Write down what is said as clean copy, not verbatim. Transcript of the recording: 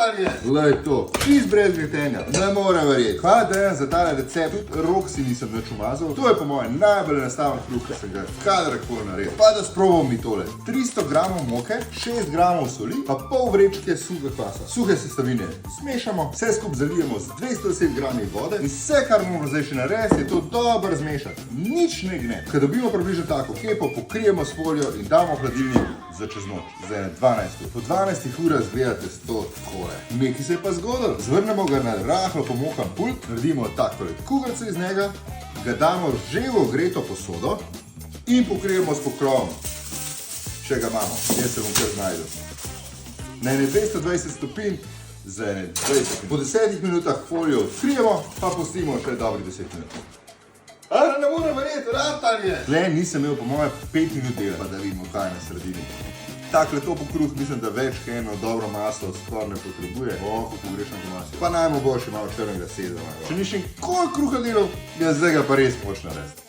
ratanje. Glej to, čist brez gretenja, ne more verjeti. Hvala Dejan za ta recept, tudi rok si nisem več umazal. To je po mojem najbolj enostaven kruh, ki sem ga kadarkoli naredil. Pa da sprobam mi tole. 300 gramov moke, 6 gramov soli, pa pol vrečke suhe kvasa. Suhe sestavine zmešamo, vse skupaj zalijemo z 210 grami vode in vse, kar moramo zdaj še narediti, je to dobro zmešati. Nič ne gne. Ko dobimo približno tako kepo, pokrijemo s folijo in damo v hladilnik za čez noč, za 12 ur. Po 12 urah zgledate to takole. Nekaj se je pa zgodilo. Zvrnemo ga na rahlo pomokan pult, naredimo takole kugalce iz njega, ga damo že v ogreto posodo in pokrijemo s pokrovom, če ga imamo. Jaz se bom kar znajdel. Na 220 stopinj za 20. Po 10 minutah folijo odkrijemo, pa pustimo še dobrih 10 minut. Ali ne morem verjeti, ratanje! Tle nisem imel po moje 5 minut dela, pa da vidimo, kaj je na sredini. Takle to pokruh mislim, da več kaj eno dobro maslo skoraj ne potrebuje. Kako pogrešam to maslo. Pa najmo boljši malo črnega sedela. Če ni še nikoli kruha delal, zdaj ga pa res moč narediti.